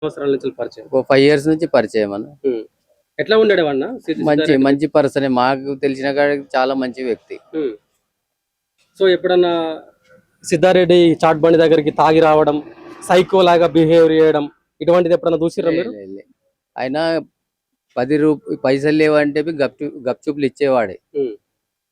సంవత్సరాల నుంచి పరిచయం. ఒక 5 ఇయర్స్ నుంచి పరిచయం అన్న. ఎట్లా ఉండేవాడినా మంచి పర్సనే, మాకు తెలిసిన కాడికి చాలా మంచి వ్యక్తి. సో ఎప్పుడన్నా సిద్ధారెడ్డి చాట్ బండి దగ్గరికి తాగి రావడం, సైకో లాగా బిహేవియర్ చేయడం ఇటువంటిది ఎప్పుడన్నా చూసిర్రా మీరు? ఆయన 10 పైసలు లేవంటే గప్చుప్లు ఇచ్చేవాడే,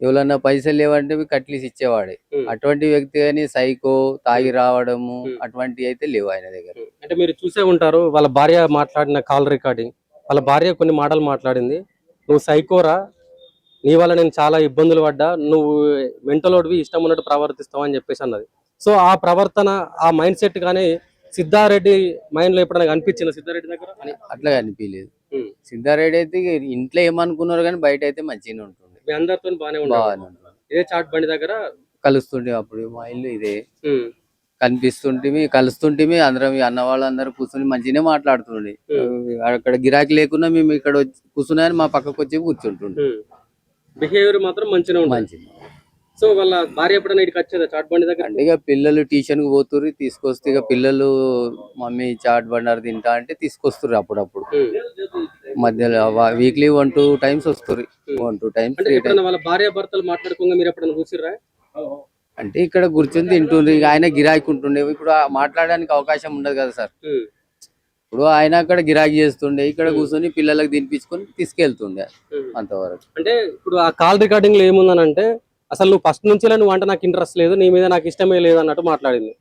ఎవరన్నా పైసలు లేవంటే కట్లీస్ ఇచ్చేవాడే. అటువంటి వ్యక్తి కానీ సైకో తాగి రావడము అటువంటి అయితే లేవు ఆయన దగ్గర. అంటే మీరు చూసే ఉంటారు, వాళ్ళ భార్య మాట్లాడిన కాల్ రికార్డింగ్, వాళ్ళ భార్య కొన్ని మాటలు మాట్లాడింది. నువ్వు సైకోరా, నీ వల్ల నేను చాలా ఇబ్బందులు పడ్డా, నువ్వు మెంటలోడివి, ఇష్టం ఉన్నట్టు ప్రవర్తిస్తావు అని చెప్పేసి అన్నది. సో ఆ ప్రవర్తన, ఆ మైండ్ సెట్ కానీ సిద్ధారెడ్డి మైండ్ లో ఎప్పుడైనా అనిపించింది సిద్ధారెడ్డి దగ్గర? అట్లా అనిపించలేదు. సిద్ధారెడ్డి అయితే ఇంట్లో ఏమనుకున్నారు కానీ బయట అయితే మంచిగానే ఉంటుంది. మీ అందరితో బాగానే ఉంటుంది. ఇదే చాట్ బండి దగ్గర కలుస్తుంటే అప్పుడు మా ఇల్లు ఇదే, కలుస్తుంటే అందరం అన్న వాళ్ళందరూ కూర్చొని మంచిగానే మాట్లాడుతుండే. అక్కడ గిరాకీ లేకున్నా మేము ఇక్కడ కూర్చున్నా మా పక్కకు వచ్చి కూర్చుంటుండే. బిహేవియర్ మాత్రం మంచిగా ఉంటుంది. సో వాళ్ళ భార్య ఎప్పుడైనా ఇక్కడికి వచ్చేదా చాట్ బండి దగ్గర? అంటే ఇక పిల్లలు ట్యూషన్ కు పోతుర్రు, తీసుకొస్తే ఇక పిల్లలు మమ్మీ చాట్ బండారు తింటా అంటే తీసుకొస్తారు. అప్పుడప్పుడు మధ్యలో వీక్లీ 1-2 టైమ్స్ వస్తారు. 1-2 టైమ్స్. వాళ్ళ భార్య భర్తలు మాట్లాడుకోగా మీరు ఎప్పుడైనా చూసిర్రా? అంటే ఇక్కడ కూర్చొని తింటుండ్రు. ఇక ఆయన గిరాకీ ఉంటుండే, ఇప్పుడు మాట్లాడడానికి అవకాశం ఉండదు కదా సార్. ఇప్పుడు ఆయన అక్కడ గిరాకీ చేస్తుండే, ఇక్కడ కూర్చొని పిల్లలకు తినిపించుకొని తీసుకెళ్తుండే అంతవరకు. అంటే ఇప్పుడు ఆ కాల్ రికార్డింగ్ లో ఏముందనంటే, అసలు నువ్వు ఫస్ట్ నుంచి నువ్వు అంటే నాకు ఇంట్రెస్ట్ లేదు, నీ మీద నాకు ఇష్టమే లేదు అన్నట్టు మాట్లాడింది.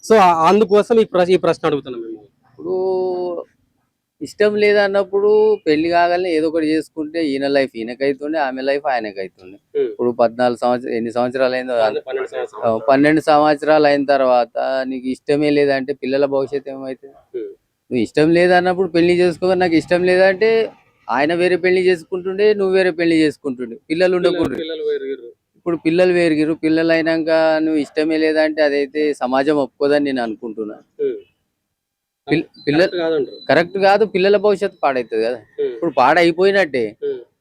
సో అందుకోసం ఈ ప్రశ్న అడుగుతున్నాం మేము. ఇప్పుడు ఇష్టం లేదన్నప్పుడు పెళ్లి కాగానే ఏదో ఒకటి చేసుకుంటే ఈయన లైఫ్ ఈయనకైతుండే, ఆమె లైఫ్ ఆయనకైతుండే. ఇప్పుడు 14 సంవత్సరాలు, ఎన్ని సంవత్సరాలు అయిందో, 12 సంవత్సరాలు అయిన తర్వాత నీకు ఇష్టమే లేదంటే పిల్లల భవిష్యత్తు ఏమైతుంది? నువ్వు ఇష్టం లేదన్నప్పుడు పెళ్లి చేసుకో, నాకు ఇష్టం లేదంటే ఆయన వేరే పెళ్లి చేసుకుంటుండే, నువ్వు వేరే పెళ్లి చేసుకుంటుండే, పిల్లలు ఉండకూడదు. ఇప్పుడు పిల్లలు వేరుగిరు, పిల్లలు అయినాక నువ్వు ఇష్టమే లేదంటే అదైతే సమాజం ఒప్పుకోదని నేను అనుకుంటున్నా. పిల్లలు కరెక్ట్ కాదు, పిల్లల భవిష్యత్తు పాడైతుంది కదా. ఇప్పుడు పాడైపోయినట్టే.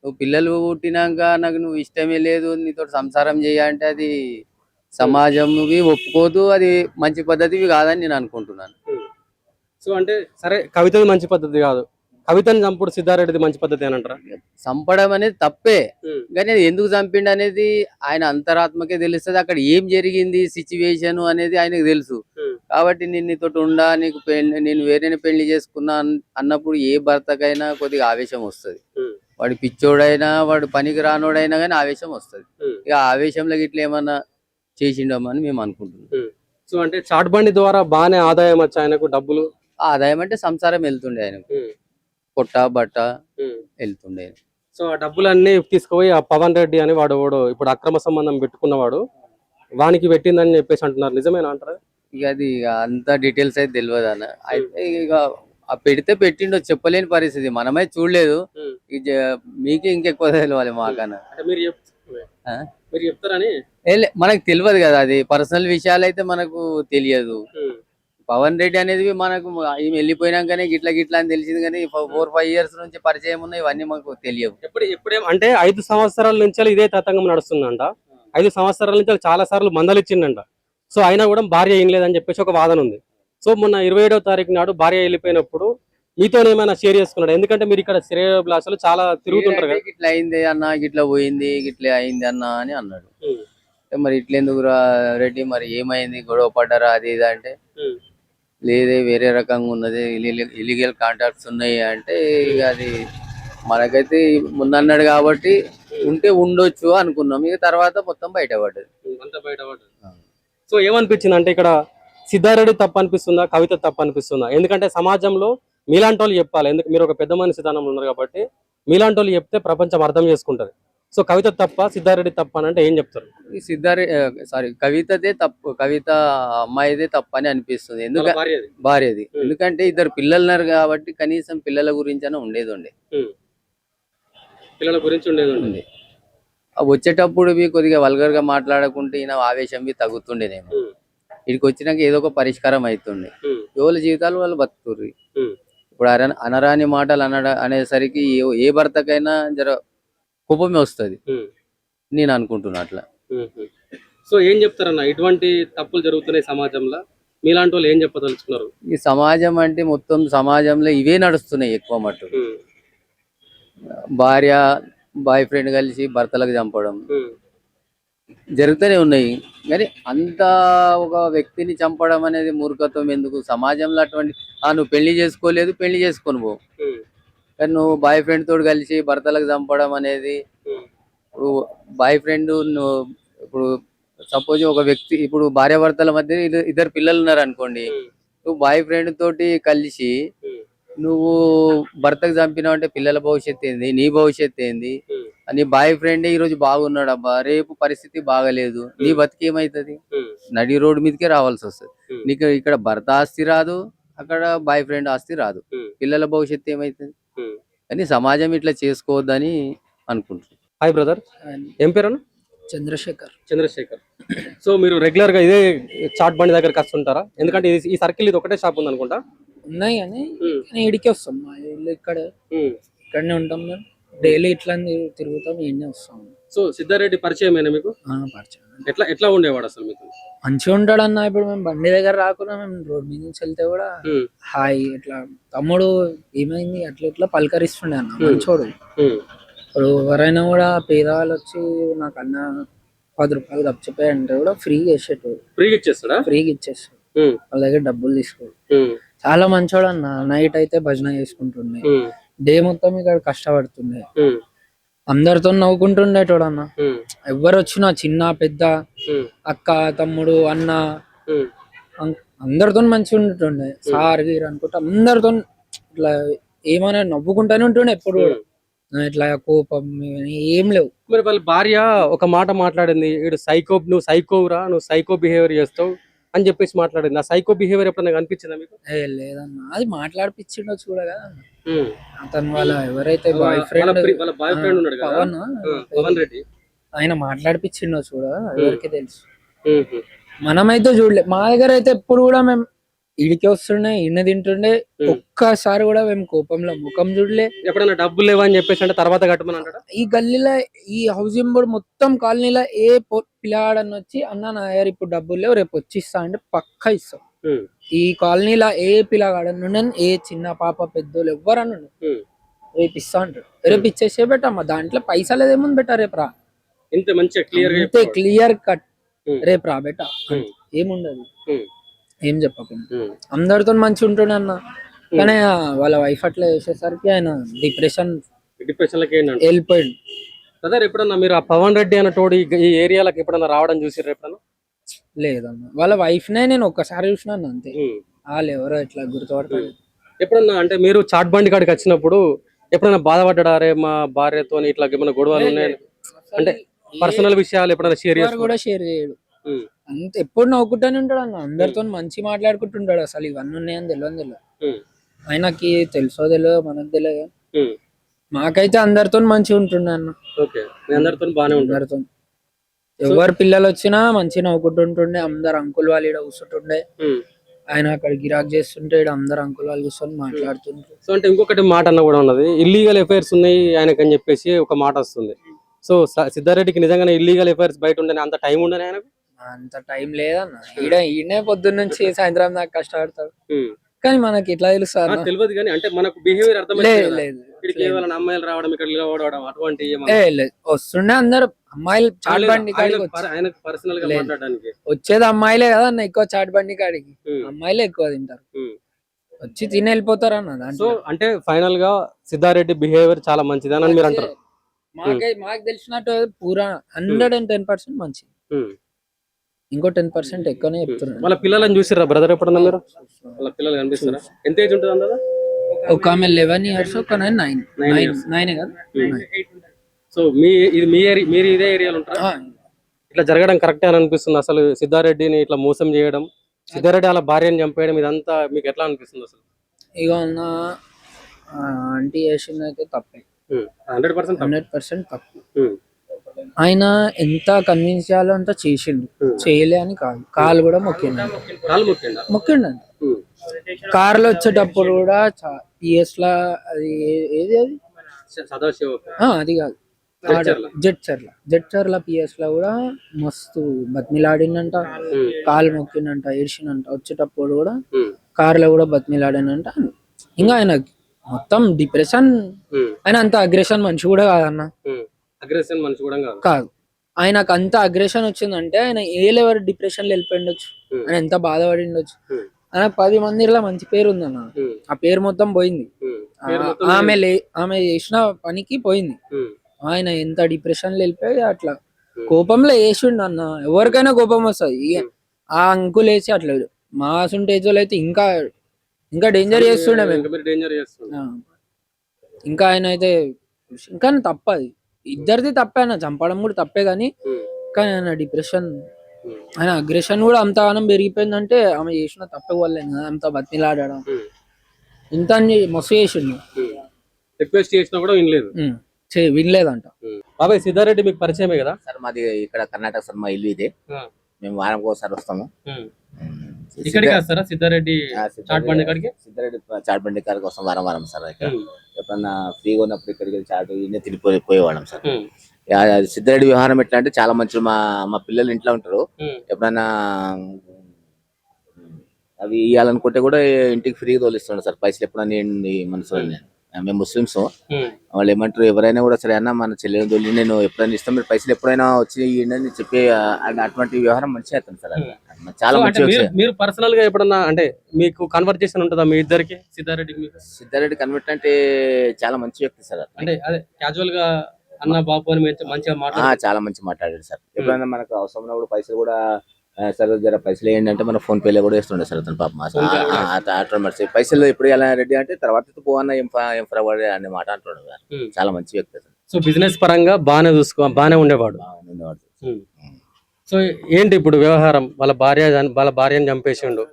నువ్వు పిల్లలు పుట్టినాక నాకు నువ్వు ఇష్టమే లేదు, నీతో సంసారం చేయాలంటే అది సమాజం ఒప్పుకోదు, అది మంచి పద్ధతివి కాదని నేను అనుకుంటున్నాను. సో అంటే సరే, కవితది మంచి పద్ధతి కాదు, కవితని చంపుడు సిద్ధారెడ్డిది మంచి పద్ధతి అని అంటారా? చంపడం అనేది తప్పే, కానీ అది ఎందుకు చంపిండు అనేది ఆయన అంతరాత్మకే తెలుస్తుంది. అక్కడ ఏం జరిగింది సిచ్యువేషన్ అనేది ఆయనకు తెలుసు. కాబట్టి నీతో ఉండా, నీకు నేను వేరే పెళ్లి చేసుకున్నా అన్నప్పుడు ఏ భర్తకైనా కొద్దిగా ఆవేశం వస్తుంది. వాడు పిచ్చోడైనా, వాడు పనికి రానోడైనా కానీ ఆవేశం వస్తుంది. ఇక ఆవేశంలో ఇట్లా ఏమన్నా చేసిండమని మేము అనుకుంటున్నాం. సో అంటే చాట్ బండి ద్వారా బాగానే ఆదాయం వచ్చి ఆయనకు డబ్బులు, ఆదాయం అంటే సంసారం వెళ్తుండే, ఆయనకు పొట్ట బట్ట వెళ్తుండే. సో ఆ డబ్బులన్నీ తీసుకుపోయి ఆ పవన్ రెడ్డి అని వాడు ఇప్పుడు అక్రమ సంబంధం పెట్టుకున్నవాడు వానికి పెట్టిందని చెప్పేసి అంటున్నారు, నిజమేనా అంటారా? ఇక అది అంత డీటెయిల్స్ అయితే తెలియదు అన్న. అయితే ఇక పెడితే పెట్టిండో, చెప్పలేని పరిస్థితి, మనమే చూడలేదు. మీకే ఇంకెక్కువ తెలియాలి మాకన్నా. మీరు చెప్తారని మనకు తెలియదు కదా, అది పర్సనల్ విషయాలు అయితే మనకు తెలియదు. పవన్ రెడ్డి అనేది మనకు వెళ్ళిపోయినాకనే గిట్లా అని తెలిసింది, కానీ 4-5 ఇయర్స్ నుంచి పరిచయం ఉన్నాయి, ఇవన్నీ మాకు తెలియవు. అంటే 5 సంవత్సరాల నుంచి ఇదే తతంగం నడుస్తుందంట. 5 సంవత్సరాల నుంచి చాలా సార్లు మందలిచ్చిందంట. సో అయినా కూడా భార్య ఏం లేదని చెప్పేసి ఒక వాదన ఉంది. సో మొన్న 27వ తారీఖు నాడు భార్య వెళ్ళిపోయినప్పుడు మీతో ఏమైనా షేర్ చేసుకున్నాడు? ఎందుకంటే మీరు ఇక్కడ శ్రేయోభిలాషలు చాలా తిరుగుతుంటారు కదా. ఇట్లా అయింది అన్న, గిట్లా పోయింది, గిట్లా అయింది అన్న అని అన్నాడు. మరి ఇట్లెందుకు రెడ్డి, మరి ఏమైంది, గొడవ పడ్డారా అది ఇది అంటే, లేదే వేరే రకంగా ఉన్నది, ఇల్లీగల్ కాంటాక్ట్స్ ఉన్నాయి అంటే, ఇక అది మనకైతే ముందన్నాడు కాబట్టి ఉంటే ఉండొచ్చు అనుకున్నాం. ఇక తర్వాత మొత్తం బయటపడ్డది. సో ఏమనిపించింది అంటే, ఇక్కడ సిద్ధారెడ్డి తప్పు అనిపిస్తుందా, కవిత తప్పు అనిపిస్తుందా? ఎందుకంటే సమాజంలో మీలాంటి వాళ్ళు చెప్పాలి, ఎందుకు మీరు ఒక పెద్ద మనిషి స్థానంలో ఉన్నారు కాబట్టి మీలాంటి వాళ్ళు చెప్తే ప్రపంచం అర్థం చేసుకుంటది. సో కవిత తప్ప, సిద్ధారెడ్డి తప్ప అని అంటే ఏం చెప్తారు? కవితదే తప్పు, కవిత అమ్మాయిదే తప్పు అని అనిపిస్తుంది. ఎందుకంటే భార్యది, ఎందుకంటే ఇద్దరు పిల్లలు ఉన్నారు కాబట్టి కనీసం పిల్లల గురించి అయినా ఉండేది. పిల్లల గురించి ఉండేది. వచ్చేటప్పుడు కొద్దిగా వల్గర్ గా మాట్లాడకుంటే ఈయన ఆవేశం తగ్గుతుండేనేమో. ఇక్కడికి వచ్చినాక ఏదో ఒక పరిష్కారం అవుతుండే. ఎవరి జీవితాలు వాళ్ళు బతుకుర్రి. ఇప్పుడు అనరాని మాటలు అనేసరికి ఏ భర్తకైనా జర కోపమే వస్తుంది, నేను అనుకుంటున్నా అట్లా. సో ఏం చెప్తారన్న, ఇటువంటి తప్పులు జరుగుతున్నాయి సమాజంలో, మీలాంటి వాళ్ళు ఏం చెప్పదలుచుకున్నారు? ఈ సమాజం అంటే మొత్తం సమాజంలో ఇవే నడుస్తున్నాయి ఎక్కువ మట్టు. భార్య బాయ్ ఫ్రెండ్ కలిసి భర్తలకు చంపడం జరుగుతూనే ఉన్నాయి. కానీ అంత ఒక వ్యక్తిని చంపడం అనేది మూర్ఖత్వం ఎందుకు? సమాజంలో అటువంటి నువ్వు పెళ్లి చేసుకోలేదు, పెళ్లి చేసుకొని పో, కానీ నువ్వు బాయ్ ఫ్రెండ్ తోడు కలిసి భర్తలకు చంపడం అనేది, ఇప్పుడు బాయ్ ఫ్రెండ్ నువ్వు ఇప్పుడు సపోజ్ ఒక వ్యక్తి ఇప్పుడు భార్య భర్తల మధ్య ఇద్దరు పిల్లలు ఉన్నారు అనుకోండి, నువ్వు బాయ్ ఫ్రెండ్ తోటి కలిసి నువ్వు భర్తకు చంపినావు అంటే పిల్లల భవిష్యత్తు ఏంది, నీ భవిష్యత్తు ఏంది? నీ బాయ్ ఫ్రెండ్ ఈ రోజు బాగున్నాడు అబ్బా, రేపు పరిస్థితి బాగలేదు, నీ బతికి ఏమైతుంది? నడి రోడ్డు మీదకే రావాల్సి వస్తుంది. నీకు ఇక్కడ భర్త ఆస్తి రాదు, అక్కడ బాయ్ ఫ్రెండ్ ఆస్తి రాదు, పిల్లల భవిష్యత్తు ఏమైతుంది? కానీ సమాజం ఇట్లా చేసుకోవద్దని అనుకుంటున్నాను. హాయ్ బ్రదర్, ఏం పేరు? చంద్రశేఖర్. చంద్రశేఖర్. సో మీరు రెగ్యులర్ గా ఇదే చాట్ బండి దగ్గరికి వస్తుంటారా? ఎందుకంటే ఈ సర్కిల్ ఇది ఒకటే షాప్ ఉంది అనుకుంటా. ఉన్నాయి కానీ ఇడికి వస్తాం, మా ఇల్లు ఇక్కడనే ఉంటాం మేము, డైలీ ఇట్లా తిరుగుతాం, ఈయనే వస్తాం. సో సిద్ధారెడ్డి పరిచయమేనా మీకు? పరిచయం. ఎట్లా ఎట్లా ఉండేవాడు అసలు మీకు? మంచిగా ఉంటాడు అన్న. ఇప్పుడు మేము బండి దగ్గర రాకుండా మేము రోడ్ మీద నుంచి వెళ్తే కూడా హాయ్ ఇట్లా తమ్ముడు ఏమైంది అట్లా ఇట్లా పలకరిస్తుండే అన్న, మంచోడు. ఇప్పుడు ఎవరైనా కూడా పేదవాళ్ళు వచ్చి నాకు అన్న 10 రూపాయలు గప్చిపోయి అంటే కూడా ఫ్రీగా వేసేటోడు. ఫ్రీగా ఇచ్చేస్తాడా? ఫ్రీగా ఇచ్చేస్తాడు, వాళ్ళ దగ్గర డబ్బులు తీసుకోడు. చాలా మంచోడు అన్న. నైట్ అయితే భజన చేసుకుంటుండే, డే మొత్తం ఇక్కడ కష్టపడుతుండే, అందరితో నవ్వుకుంటుండేటోడు అన్న. ఎవరు వచ్చినా చిన్న పెద్ద అక్క తమ్ముడు అన్న అందరితో మంచిగా ఉంటుండే. సార్ గీర్ అనుకుంటా అందరితో ఇట్లా ఏమైనా నవ్వుకుంటానే ఉంటుండే ఎప్పుడు కూడా. ఇట్లా కోపం ఏం లేవు. మరి వాళ్ళ భార్య ఒక మాట మాట్లాడింది, వీడు సైకో, నువ్వు సైకోరా, నువ్వు సైకో బిహేవియర్ చేస్తావు అని చెప్పేసి మాట్లాడింది. ఆ సైకో బిహేవియర్ ఎప్పుడైనా కనిపించిందా మీకు? లేదన్న, అది మాట్లాడిపించిండో చూడగా అతను వాళ్ళ ఎవరైతే బాయ్ ఫ్రెండ్ ఉన్నాడు కదా, పవన్ రెడ్డి, ఆయన మాట్లాడిపించిండో చూడ ఎవరికి తెలుసు. మనమైతే చూడలే. మా దగ్గర అయితే ఎప్పుడు కూడా మేము ఇడికి వస్తుండే, ఇన్న తింటుండే, ఒక్కసారి కూడా మేము కోపంలో ముఖం చూడలే. ఎప్పుడైనా డబ్బులు లేవా అని చెప్పేసి అంటే తర్వాత కట్టమని అంటాడా? ఈ గల్లీలో ఈ హౌసింగ్ బోర్డు మొత్తం కాలనీలో ఏ పిల్లాడని వచ్చి అన్న నా దగ్గర ఇప్పుడు డబ్బులు లేవు రేపు వచ్చి ఇస్తా అంటే పక్కా ఇస్తాం. ఈ కాలనీలో ఏ పిల్లగాడను, ఏ చిన్న పాప పెద్దోళ్ళు ఎవ్వరను రేపు ఇస్తా అంటారు. రేపు ఇచ్చేసే బెట్టమ్మా, దాంట్లో పైసలు ఏముంది బెట్ట, రేపు రా, ఇంత మంచిగా క్లియర్ కట్ రేపు రా బెట్ట, ఏముండదు, ఏం చెప్పకుండా అందరితో మంచి ఉంటుండే అన్న. కానీ వాళ్ళ వైఫ్ అట్లా చేసేసరికి ఆయన డిప్రెషన్ వెళ్ళిపోయింది. బ్రదర్, ఎప్పుడన్నా మీరు ఆ పవన్ రెడ్డి అన్న తోడు ఈ ఏరియాలకు ఎప్పుడన్నా రావడం చూసారు? ఎప్పుడన్నా? లేదన్న, వాళ్ళ వైఫ్ నే నేను ఒక్కసారి చూసినాను అంతే. వాళ్ళు ఎవరో ఇట్లా గుర్తుపడతారు. ఎప్పుడన్నా అంటే మీరు చాట్ బండి కాడికి వచ్చినప్పుడు ఎప్పుడైనా బాధపడ్డా, అరే మా భార్యతో ఇట్లా ఏమైనా గొడవలు ఉన్నాయి అంటే పర్సనల్ విషయాలు ఎప్పుడైనా షేర్ కూడా షేర్ చేయడు అంత, ఎప్పుడు నవ్వుకుంటానే ఉంటాడు అన్న. అందరితో మంచి మాట్లాడుకుంటుంటాడు. అసలు ఇవన్నీ ఉన్నాయని తెలియదు. ఆయనకి తెలుసో తెలియదు, మనకు తెలియదు. మాకైతే అందరితో మంచిగా ఉంటుండే అన్న. అందరితో ఎవరు పిల్లలు వచ్చినా మంచిగా నవ్వుకుంటుంటుండే. అందరు అంకుల్ వాళ్ళు ఇక్కడ కూర్చుంటుండే. ఆయన అక్కడ గిరాక్ చేస్తుంటే అందరు అంకుల్ వాళ్ళు కూర్చొని మాట్లాడుతుంటారు. సో అంటే ఇంకొకటి మాట అన్న కూడా ఉన్నది, ఇల్లీగల్ ఎఫైర్స్ ఉన్నాయి ఆయనకు అని చెప్పేసి ఒక మాట వస్తుంది. సో సిద్ధారెడ్డికి నిజంగానే ఇల్లీగల్ ఎఫైర్స్ బయట ఉండే అంత టైం ఉండని ఆయనకు? అంత టైం లేదన్న. ఈయనే పొద్దున్న నుంచి సాయంత్రం దాకా కష్టపడతాడు. కానీ మనకి ఎట్లా తెలుసు? తెలియదు కానీ అంటే మనకు బిహేవియర్ అమ్మాయిలు రావడం, ఇక్కడ నిలబడడం అటువంటి వస్తుండే. అందరు అమ్మాయిలు చాట్ బండి కాడికి వచ్చేది అమ్మాయిలే కదా అన్న, ఎక్కువ చాట్ బండి కాడికి అమ్మాయిలే ఎక్కువ తింటారు, వచ్చి తిని వెళ్ళిపోతారు అన్న. సో అంటే ఫైనల్ గా సిద్ధారెడ్డి బిహేవియర్ చాలా మంచిది అని మీరు అంటారు? మాకు తెలిసినట్టు పూరా 110% మంచిది. ఇంకో 10% ఎక్కువనే చెప్తున్నారు. వాళ్ళ పిల్లలని చూసిరా బ్రదర్ ఎప్పుడన్నా మీరు? వాళ్ళ పిల్లలు కనిపిస్తారా? ఎంత ఏజ్ ఉంటుంది అందరూ? ఒక ఆమె 11 years, ఒక 9 కదా. సో మీరు ఇదే ఏరియాలో ఉంటారా? ఇట్లా జరగడం కరెక్టే అని అనిపిస్తుంది అసలు? సిద్ధారెడ్డిని ఇట్లా మోసం చేయడం, సిద్ధారెడ్డి వాళ్ళ భార్యని చంపేయడం, ఇదంతా మీకు ఎట్లా అనిపిస్తుంది అసలు? ఇక ఆంటీ చేసింది అయితే తప్పే, 100% తప్పు. ఆయన ఎంత కన్విన్స్ చేయాలో అంత చేసిండు, చేయలే అని కాదు. కాలు కూడా మొక్కిండు. కార్లో వచ్చేటప్పుడు కూడా PS లా అది ఏది అది సదాశివ అది కాదు, జడ్చర్ల పిఎస్ లో కూడా మస్తు బతిమిలాడిందంట, కాలు మొక్కిందంట, ఏడ్చిందంట. వచ్చేటప్పుడు కూడా కార్ లో కూడా బతిమిలాడినంట. ఇంకా ఆయన మొత్తం డిప్రెషన్, ఆయన అంత అగ్రెషన్ మనిషి కూడా కాదన్న. అగ్రెషన్ మనిషి కూడా కాదు, ఆయనకు అంత అగ్రెషన్ వచ్చిందంటే ఆయన ఏ లెవెల్ డిప్రెషన్ లో వెళ్ళిపోయిండొచ్చు, ఆయన ఎంత బాధపడి ఉండొచ్చు. ఆయన 10 మందిలో మంచి పేరు ఉందన్న, ఆ పేరు మొత్తం పోయింది. ఆమె చేసిన పనికి పోయింది. ఆయన ఎంత డిప్రెషన్ లో వెళ్ళిపోయి అట్లా కోపంలో వేసిండు అన్న. ఎవరికైనా కోపం వస్తుంది. ఆ అంకుల్ వేసి అట్లా మా సుంటేజ్ వాళ్ళు అయితే ఇంకా ఇంకా డేంజర్ చేస్తుండే మేము. ఇంకా ఆయన అయితే ఇంకా తప్పది, ఇద్దరిది తప్పే అన్న. చంపడం కూడా తప్పే కానీ ఆయన డిప్రెషన్, ఆయన అగ్రెషన్ కూడా అంత గానం పెరిగిపోయిందంటే ఆమె చేసిన తప్పే వల్లే కదా. అంత బతిలాడడం ఇంత మస్తు చేసిండు. రిక్వెస్ట్ చేసినా కూడా వినలేదు, వినలేదంట. బాబాయ్ సిద్ధారెడ్డి మీకు పరిచయమే కదా సార్? మాది ఇక్కడ కర్ణాటక సార్, మా ఇల్లు ఇదే. మేము వారం ఒకసారి వస్తాము. ఇక్కడికి వస్తారా సిద్ధారెడ్డి చాట్ బండి కాడికి? సిద్ధారెడ్డి చాట్ బండి కాడికి వస్తాం వారం సార్. ఇక్కడ ఎప్పుడన్నా ఫ్రీగా ఉన్నప్పుడు ఇక్కడికి చాట్ తిరిగిపోయేవాళ్ళం సార్. సిద్ధారెడ్డి వ్యవహారం ఎట్లా అంటే చాలా మంచి. మా పిల్లలు ఇంట్లో ఉంటారు. ఎప్పుడన్నా అవి ఇవ్వాలనుకుంటే కూడా ఇంటికి ఫ్రీగా తోలిస్తున్నాడు సార్ పైసలు. ఎప్పుడన్నా మనసు, మేము ముస్లిమ్స్, వాళ్ళు ఏమంటారు, ఎవరైనా కూడా సరే అన్న మన చెల్లెని తోలి నేను ఎప్పుడైనా ఇస్తాం, మీరు పైసలు ఎప్పుడైనా వచ్చి ఇవ్వండి చెప్పి అటువంటి వ్యవహారం మంచిగా అవుతుంది సార్. చాలా మంచి. మీరు పర్సనల్ గా ఎప్పుడన్నా అంటే మీకు కన్వర్జేషన్ ఉంటుందా మీ ఇద్దరికి? సిద్ధారెడ్డి కన్వర్ట్ అంటే చాలా మంచి వ్యక్తి సార్. అంటే అదే క్యాజువల్ గా అన్న బాబు అని మంచిగా చాలా మంచి మాట్లాడాడు సార్. ఎప్పుడైనా మనకు అవసరం ఉన్నప్పుడు పైసలు కూడా సార్ జర పైసలు వేయండి అంటే మన ఫోన్ పేలో కూడా వేస్తుండే సార్ అతను పాపం. పైసలు ఎప్పుడు ఎలా రెడీ అంటే తర్వాత పోవన్నా ఏం ఫరవాడే అనే మాట అంటున్నాడు. చాలా మంచి వ్యక్తి సార్. సో బిజినెస్ పరంగా బాగానే ఉండేవాడు. సో ఏంటి ఇప్పుడు వ్యవహారం? వాళ్ళ భార్యని చంపేసిండు,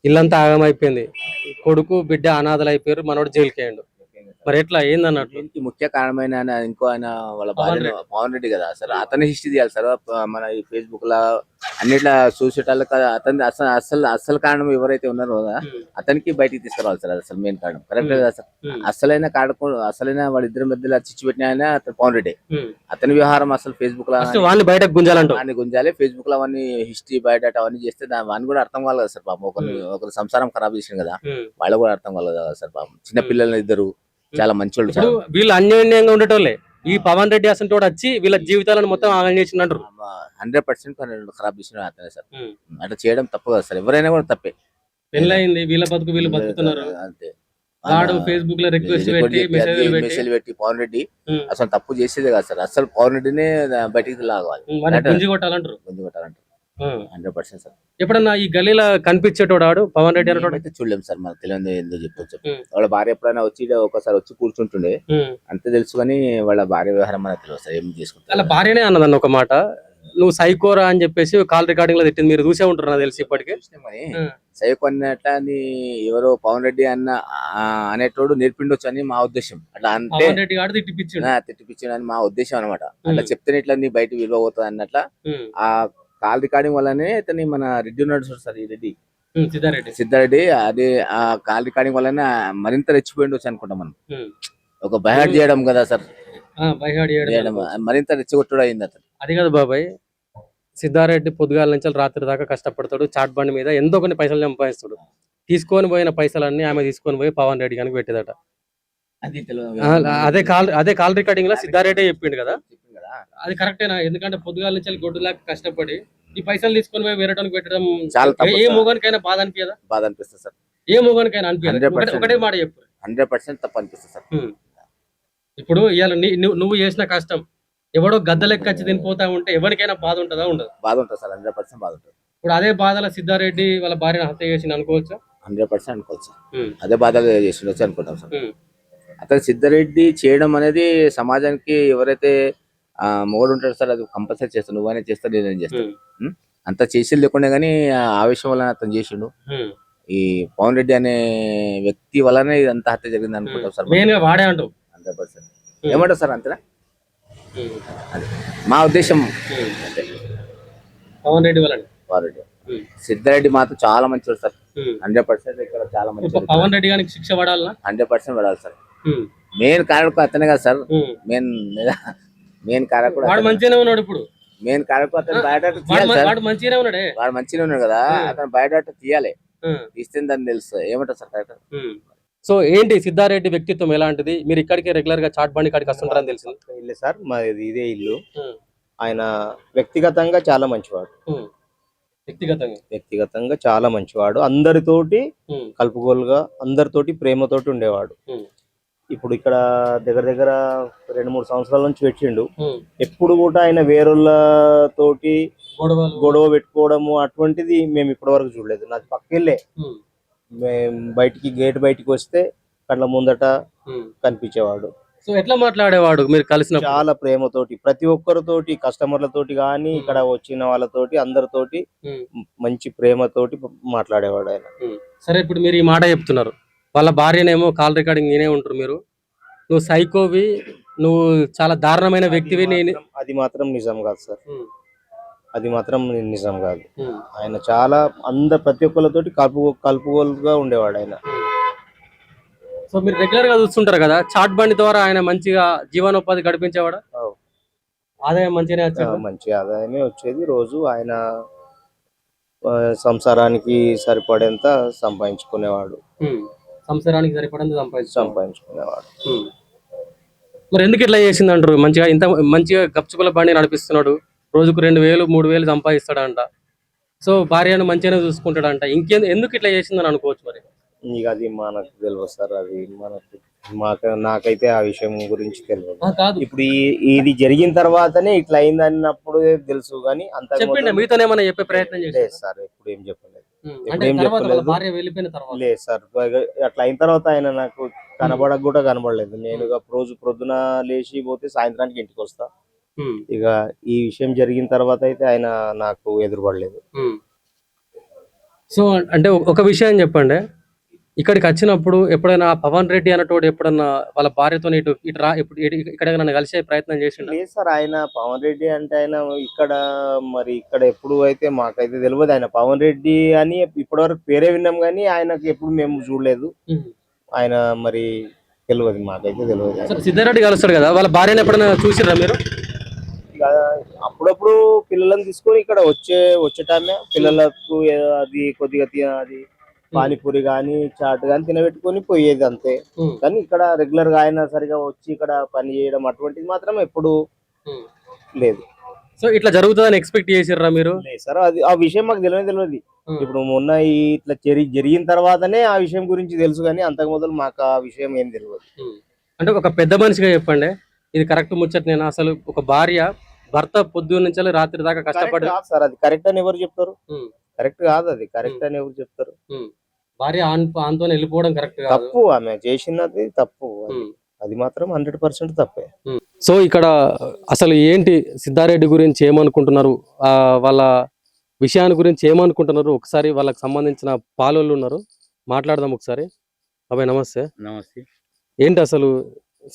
ఇల్లంతా ఆగమైపోయింది, కొడుకు బిడ్డ అనాథలు అయిపోయారు, మనోడు జైలుకి అయ్యిండు. మరి ఎట్లా ఏందన్నట్టు? దీనికి ముఖ్య కారణమైన ఇంకో ఆయన వాళ్ళ భార్య పవన్ రెడ్డి కదా సార్. అతని హిస్టరీ తీయాలి సార్. మన ఈ ఫేస్బుక్ లా అన్నిట్లా చూసేటాళ్ళకి అతని అసలు కారణం ఎవరైతే ఉన్నారో అతనికి బయటికి తీసుకురావాలి సార్. అసలు మెయిన్ కారణం కరెక్ట్ కదా సార్. అసలైన వాళ్ళిద్దరి మధ్యలో చిచ్చు పెట్టిన ఆయన పవన్ రెడ్డి. అతని వ్యవహారం అసలు ఫేస్బుక్ లో బయటకు గుంజాలి. ఫేస్బుక్ లో అవన్నీ హిస్టరీ బయట అవన్నీ చేస్తే వాడిని కూడా అర్థం కావాలి కదా సార్ పాపం. ఒకరి సంసారం ఖరాబ్ చేసింది కదా, వాళ్ళు కూడా అర్థం కావాలి కదా సార్ పాపం. చిన్న పిల్లలు ఇద్దరు చాలా మంచి వాళ్ళు. వీళ్ళు అన్యోన్యంగా ఉండేటోళ్ళే. ఈ పవన్ రెడ్డి అసలు వచ్చి వీళ్ళ జీవితాలను మొత్తం ఆగం చేసినట్టు 100% ఖరాబ్ చేసిన అతనే సార్. అట్లా చేయడం తప్పు కదా సార్. ఎవరైనా కూడా తప్పే. పెళ్ళయింది, వీళ్ళ బతుకు వీళ్ళు బతుకుతున్నారు అంతే. ఫేస్బుక్ లో రిక్వెస్ట్ పెట్టి మెసేజ్ పెట్టి పవన్ రెడ్డి అసలు తప్పు చేసేదే కదా సార్. అసలు పవన్ రెడ్డినే బయటికి లాగాలి, గుంజి కొట్టాలంటారు. 100% సార్. ఎప్పుడన్నా ఈ గలీలో కనిపించేటోడాడు పవన్ రెడ్డి అయితే చూడలేము సార్. మనకు తెలియదు ఎందుకు చెప్పొచ్చు. వాళ్ళ భార్య ఎప్పుడైనా ఒకసారి వచ్చి కూర్చుంటుండే అంతే తెలుసు, కానీ వాళ్ళ భార్య వ్యవహారం మనకు తెలియదు సార్. ఏం చేసుకుంటారు? వాళ్ళ భార్యనే అన్నదన్న ఒక మాట, నువ్వు సైకోరా అని చెప్పేసి కాల్ రికార్డింగ్ లో తిట్టింది. మీరు చూసే ఉంటారు నాకు తెలిసి. ఇప్పటికే సైకో అన్నట్ల అని ఎవరో పవన్ రెడ్డి అనేటోడు నేర్పిండొచ్చు అని మా ఉద్దేశం. అట్లా అంటే తిట్టిపించాడు అని మా ఉద్దేశం అనమాట. అట్లా చెప్తేనే ఇట్లా నీ బయట విలువ పోతుంది అన్నట్ల ఆ కాల్ రికార్డింగ్ వల్లనే ఇతని మన రెడ్డి ఉన్నాడు సార్. ఈ రెడ్డి సిద్ధారెడ్డి అదే ఆ కాల్ రికార్డింగ్ వల్లనే మరింత రెచ్చిపోయిండొచ్చు అనుకుంటాం మనం. ఒక బైహార్ట్ చేయడం కదా సార్, మరింత రెచ్చగొట్టుడు అయింది అతను. అది కదా బాబాయ్, సిద్ధారెడ్డి పొద్దుగాల నుంచి రాత్రి దాకా కష్టపడతాడు. చాట్ బండి మీద ఎంతో కొన్ని పైసలు సంపాదిస్తాడు. తీసుకొని పోయిన పైసలన్నీ ఆమె తీసుకొని పోయి పవన్ రెడ్డి గానికి పెట్టేదట. అదే కాల్ రికార్డింగ్ లో సిద్ధారెడ్డి చెప్పిండు కదా. అది కరెక్టేనా? ఎందుకంటే పొద్దుగాల నుంచి గొడ్డులాగా కష్టపడి ఈ పైసలు తీసుకొని పోయి వేరేటానికి పెట్టడం ఏ మూగానికైనా బాధ అనిపించదా? బాధ అనిపిస్తుంది సార్. ఏ మూగానికైనా అనిపించదు. ఒకటే మాట చెప్పు. 100% తప్పు అనిపిస్తుంది సార్. ఇప్పుడు ఇవాళ నువ్వు చేసిన కష్టం ఎవడో గద్దలెక్క వచ్చి తినిపోతా ఉంటే ఎవరికైనా బాధ ఉంటుందా? ఉండదు. బాధ ఉంటుంది సార్. 100% బాధ ఉంటుంది. ఇప్పుడు అదే బాధలో సిద్ధారెడ్డి వాళ్ళ భార్యను హత్య చేసి అనుకోవచ్చా? 100% అనుకోవచ్చు. అదే బాధలు చేసి అనుకుంటాం సార్. అతను సిద్ధారెడ్డి చేయడం అనేది సమాజానికి ఎవరైతే మొగడు ఉంటాడు సార్, అది కంపల్సరీ చేస్తాను. నువ్వైనా చేస్తా, నేనేం చేస్తాను. అంత చేసి లేకుండా గానీ ఆవేశం వల్ల అతను చేసిండు. ఈ పవన్ రెడ్డి అనే వ్యక్తి వల్లనే ఇదంతా హత్య జరిగింది అనుకుంటాం సార్. వాడే అంటావు? 100%. ఏమంటారు సార్? అంతేనా? మా ఉద్దేశం. పవన్ రెడ్డి వల్ల సిద్ధారెడ్డి మాత్రం చాలా మంచివాడు సార్. 100% ఇక్కడ చాలా మంచి. పవన్ రెడ్డి గారికి శిక్ష పడాలా? 100% పడాలి సార్. మెయిన్ కారణం అతనే కదా సార్. మెయిన్ మెయిన్ కారకుడు వాడు మంచిగానే ఉన్నాడు ఇప్పుడు. మెయిన్ కారకుడు అతను బయోడేటా వాడు తీయాలి సార్. వాడు మంచిగానే ఉన్నాడే. వాడు మంచిగా ఉన్నాడు కదా, అతను బయోడేటా తీయాలి. ఉమ్. తీస్తే దాన్ని తెలుస్తుంది. ఏమంటారు సార్ కరెక్ట్? సో ఏంటి సిద్ధారెడ్డి వ్యక్తిత్వం ఎలాంటిది? మీరు ఇక్కడికి రెగ్యులర్ గా చాట్ బండి కాడికి వస్తుంటారని తెలిసింది. ఇల్లు సార్ మాది ఇదే ఇల్లు. ఆయన వ్యక్తిగతంగా చాలా మంచివాడు. వ్యక్తిగతంగా చాలా మంచివాడు. అందరితోటి కలుపుగోలుగా అందరితోటి ప్రేమతోటి ఉండేవాడు. ఇప్పుడు ఇక్కడ దగ్గర దగ్గర 2-3 సంవత్సరాల నుంచి పెట్టిండు. ఎప్పుడు కూడా ఆయన వేరొళ్ళతోటి గొడవ పెట్టుకోవడము అటువంటిది మేము ఇప్పటి వరకు చూడలేదు. నాది పక్కెళ్ళే మేము గేట్ బయటికి వస్తే కళ్ళ ముందట కనిపించేవాడు. సో ఎట్లా మాట్లాడేవాడు మీరు కలిసిన? చాలా ప్రేమతోటి ప్రతి ఒక్కరితోటి, కస్టమర్లతోటి కానీ ఇక్కడ వచ్చిన వాళ్ళతోటి అందరితోటి మంచి ప్రేమతోటి మాట్లాడేవాడు ఆయన. సరే, ఇప్పుడు మీరు ఈ మాట చెప్తున్నారు, వాళ్ళ భార్యనేమో కాల్ రికార్డింగ్ నేనే ఉంటారు మీరు, నువ్వు సైకోవి, నువ్వు చాలా దారుణమైన వ్యక్తివి. అది మాత్రం నిజం కాదు సార్. అది మాత్రం నిజం కాదు. ఆయన చాలా ప్రతి ఒక్కరితోటి కలుపుగోలుగా ఉండేవాడు ఆయన. సో మీరు రెగ్యులర్ గా చూస్తుంటారు కదా, చాట్ బండి ద్వారా ఆయన మంచిగా జీవనోపాధి గడిపించేవాడు. ఆదాయం మంచిగానే వచ్చేది. మంచి ఆదాయమే వచ్చేది. రోజు ఆయన సంసారానికి సరిపడేంత సంపాదించుకునేవాడు. సంసారానికి సరిపడంత సంపాదించుకునేవాడు. మరి ఎందుకు ఇట్లా చేసింది అంటారు? మంచిగా ఇంత మంచిగా గప్చుకుల బండి నడిపిస్తున్నాడు, రోజుకు 2,000-3,000 సంపాదిస్తాడంట. సో భార్యను మంచిగానే చూసుకుంటాడంట. ఎందుకు ఇట్లా చేసిందని అనుకోవచ్చు మరి? ఇక అది మనకు తెలియదు సార్. అది నాకైతే ఆ విషయం గురించి తెలియదు. ఇప్పుడు ఇది జరిగిన తర్వాతనే ఇట్లా అయింది అన్నప్పుడు తెలుసు కానీ అంత మీతో ఏమైనా చెప్పే ప్రయత్నం లేదు సార్. ఎప్పుడు ఏం చెప్పలేదు. లేదు సార్. అట్లా అయిన తర్వాత ఆయన నాకు కూడా కనబడలేదు. నేను రోజు ప్రొద్దున లేచి పోతే సాయంత్రానికి ఇంటికి వస్తా. ఇక ఈ విషయం జరిగిన తర్వాత అయితే ఆయన నాకు ఎదురుపడలేదు. సో అంటే ఒక విషయం చెప్పండి, ఇక్కడికి వచ్చినప్పుడు ఎప్పుడైనా పవన్ రెడ్డి అన్నట్టు ఎప్పుడన్నా వాళ్ళ భార్యతో ఇక్కడ నన్ను కలిసే ప్రయత్నం చేసిండు? లేదు సార్. ఆయన పవన్ రెడ్డి అంటే ఆయన ఇక్కడ ఎప్పుడు అయితే మాకైతే తెలియదు. ఆయన పవన్ రెడ్డి అని ఇప్పటివరకు పేరే విన్నాం కానీ ఆయనకు ఎప్పుడు మేము చూడలేదు. ఆయన మరి తెలియదు, మాకైతే తెలియదు. సిద్ధారెడ్డి కలుస్తాడు కదా, వాళ్ళ భార్యను ఎప్పుడైనా చూసిరా మీరు? అప్పుడప్పుడు పిల్లలను తీసుకొని ఇక్కడ వచ్చేటామే పిల్లలకు అది కొద్దిగా అది పానీపూరి గాని చాట్ గాని తినబెట్టుకొని పోయేది అంతే. కానీ ఇక్కడ రెగ్యులర్ గా ఆయన సరిగా వచ్చి ఇక్కడ పని చేయడం అటువంటిది మాత్రం ఎప్పుడు లేదు. సో ఇట్లా జరుగుతుందని ఎక్స్పెక్ట్ చేసిర్రా మీరు? లేదు సార్. అది ఆ విషయం మాకు తెలియదు. ఇప్పుడు మొన్న ఇట్లా జరిగిన తర్వాతనే ఆ విషయం గురించి తెలుసు కానీ అంతకు మొదలు మాకు ఆ విషయం ఏం తెలియదు. అంటే ఒక పెద్ద మనిషిగా చెప్పండి, ఇది కరెక్ట్ ముచ్చట? నేను అసలు ఒక భార్య భర్త పొద్దున్న నుంచి రాత్రి దాకా కష్టపడి సార్, అది కరెక్ట్ అని ఎవరు చెప్తారు? కరెక్ట్ కాదు. అది కరెక్ట్ అని ఎవరు చెప్తారు? భార్య ఆన్తో వెళ్ళిపోవడం కరెక్ట్ కాదు. తప్పు. ఆమె చేసినది తప్పు. అది మాత్రం 100% తప్పే. సో ఇక్కడ అసలు ఏంటి సిద్ధారెడ్డి గురించి ఏమనుకుంటున్నారు, వాళ్ళ విషయాన్ని గురించి ఏమనుకుంటున్నారు, ఒకసారి వాళ్ళకి సంబంధించిన పాలోళ్ళు ఉన్నారు, మాట్లాడదాం ఒకసారి. అబ్బాయి నమస్తే. నమస్తే. ఏంటి అసలు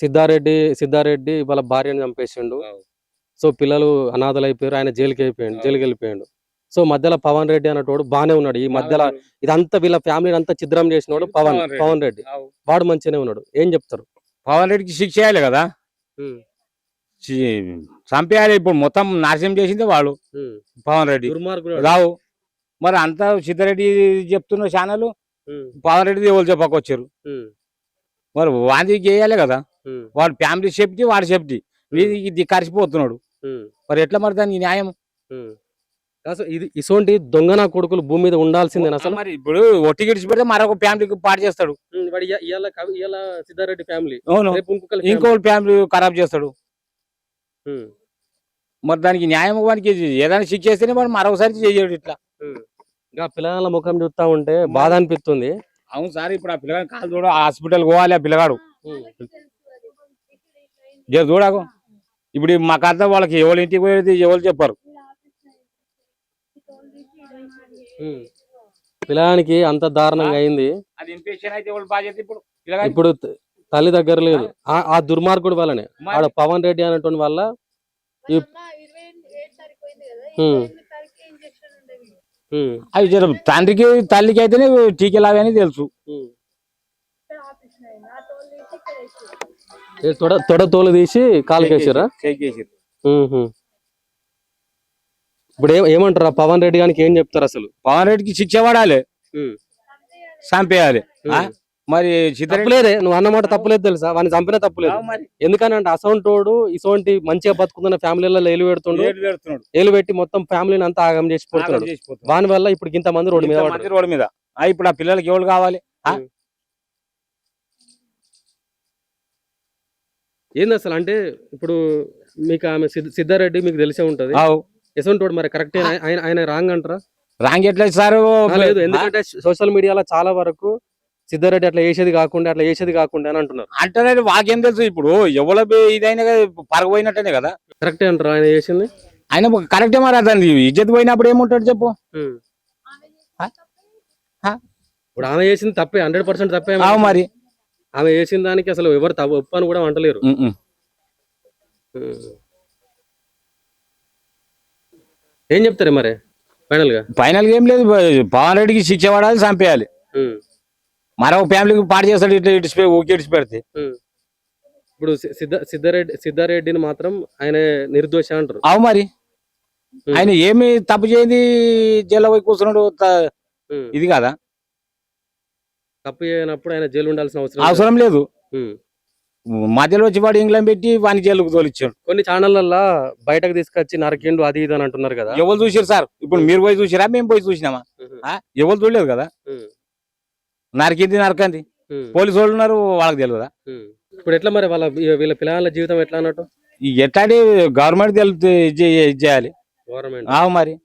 సిద్ధారెడ్డి వాళ్ళ భార్యను చంపేసిండు. సో పిల్లలు అనాథలు అయిపోయారు, ఆయన జైలుకి వెళ్ళిపోయాడు. సో మధ్యలో పవన్ రెడ్డి అన్నటోడు బానే ఉన్నాడు. ఈ మధ్యలో ఇదంతా వీళ్ళ ఫ్యామిలీ అంతా ఛిద్రం చేసినోడు పవన్ రెడ్డి. వాడు మంచిగానే ఉన్నాడు. ఏం చెప్తారు? పవన్ రెడ్డికి శిక్ష చేయాలి కదా, చంపేయాలి. ఇప్పుడు మొత్తం నాశనం చేసింది వాడు పవన్ రెడ్డి. రావు మరి అంతా సిద్ధారెడ్డి చెప్తున్న ఛానల్ పవన్ రెడ్డి ఎవరు చెప్పకొచ్చారు. మరి వాంది చేయాలి కదా. వాడు ఫ్యామిలీ సేఫ్టీ, వాడి సేఫ్టీ. ఇది కరిసిపోతున్నాడు. మరి ఎట్లా మరి దానికి న్యాయం? అసలు ఇటువంటి దొంగన కొడుకులు భూమి మీద ఉండాల్సిందేనా అసలు? మరి ఇప్పుడు ఒట్టి గిడిచి పెడితే మరొక ఫ్యామిలీకి పాటు చేస్తాడు. సిద్ధారెడ్డి ఫ్యామిలీ ఇంకో ఫ్యామిలీ ఖరాబ్ చేస్తాడు. మరి దానికి న్యాయం వానికి ఏదైనా శిక్ష చేస్తేనే మరి మరొకసారి చేయడు. ఇట్లా ఇంకా పిల్లల ముఖం చూస్తా ఉంటే బాధ అనిపిస్తుంది. అవును సార్. ఇప్పుడు ఆ పిల్లగాడు కాలు చూడ హాస్పిటల్ పోవాలి. ఆ పిల్లగాడు చూడకు. ఇప్పుడు మాకు అర్థం వాళ్ళకి ఎవరు ఇంటికి పోయేది ఎవరు చెప్పారు. పిల్లగానికి అంత దారుణంగా అయింది. ఇప్పుడు తల్లి దగ్గర లేదు. ఆ దుర్మార్గుడు వల్లనే ఆడ పవన్ రెడ్డి అనేటువంటి వల్ల అవి తండ్రికి తల్లికి అయితేనే టీకెలాగా అని తెలుసు. తొడ తోలు తీసి కాలు కేసారా? ఇప్పుడు ఏమంటారు ఆ పవన్ రెడ్డి గారికి ఏం చెప్తారు అసలు? పవన్ రెడ్డికి శిక్ష పడాలి, చంపేయాలి. మరి సిద్ధారెడ్డి తప్పులేదే, నువ్వు అన్నమాట తప్పులేదు తెలుసా, వాడిని చంపినా తప్పులేదు. మరి ఎందుకనంటే అసౌంటోడు ఇసోంటి మంచిగా బతుకుతున్న ఫ్యామిలీలలో ఏలు పెడుతుండు, ఏడు పెడుతున్నాడు, ఏలు పెట్టి మొత్తం ఫ్యామిలీని అంతా ఆగం చేసిపోతున్నాడు. ఆగం చేసిపోతున్నాడు. వాని వల్ల ఇప్పుడు ఇంత మంది రోడ్డు మీద ఇంతమంది పడ్డారు. రోడ్డు మీద. ఇప్పుడు ఆ పిల్లలకి ఎవరు కావాలి? ఏంది అసలు అంటే ఇప్పుడు మీకు ఆమె సిద్ధారెడ్డి మీకు తెలిసే ఉంటది. ఎసోంటోడు మరి కరెక్ట్ ఆయన రాంగ్ అంటారా? రాంగ్ ఎట్లా సార్? లేదు, ఎందుకంటే సోషల్ మీడియాలో చాలా వరకు సిద్ధారెడ్డి అట్లా చేసేది కాకుండా అని అంటున్నారు. అంటే వాకేం తెలుసు? ఇప్పుడు ఎవరు ఇదైనా పరగపోయినట్టేనే కదా. కరెక్టే అంటారు ఆయన చేసింది? ఆయన కరెక్టే. మరి అతను ఇజ్జత్ పోయినప్పుడు ఏముంటాడు చెప్పు? ఇప్పుడు ఆమె చేసింది తప్పే, 100% తప్పే. మరి ఆమె చేసిన దానికి అసలు ఎవరు తప్పు అని కూడా అంటలేరు. ఏం చెప్తారు మరి ఫైనల్ గా? ఏం లేదు, పవన్ రెడ్డికి శిక్ష పడాలి, చంపేయాలి. మరో ఫ్యామిలీకి పాడు చేస్తాడు ఇట్లా ఇడిచి పెడితే. ఇప్పుడు సిద్ధారెడ్డిని మాత్రం ఆయన నిర్దోష అంటారు. మరి ఆయన ఏమి తప్పు చేయని జైల్లో పోయి కూర్చున్నాడు, ఇది కదా. తప్పు చేయనప్పుడు ఆయన జైలు ఉండాల్సిన అవసరం లేదు. మధ్యలో వచ్చి వాడు ఇంగ్లాండ్ పెట్టి వాని జైలుకు తోలిచ్చాడు. కొన్ని ఛానళ్లలో బయటకు తీసుకొచ్చి నరకిండు అది ఇది అని అంటున్నారు కదా. ఎవరు చూసారు సార్? ఇప్పుడు మీరు పోయి చూసిరా, మేము పోయి చూసినామా? ఎవరు చూడలేదు కదా. నరికింది నరకంది, పోలీసు వాళ్ళు ఉన్నారు, వాళ్ళకి తెలియదా? ఇప్పుడు ఎట్లా మరి వీళ్ళ పిల్లల జీవితం ఎట్లా అన్నట్టు? ఎట్లాంటి గవర్నమెంట్ తెలిస్తే చేయాలి. గవర్నమెంట్ మరి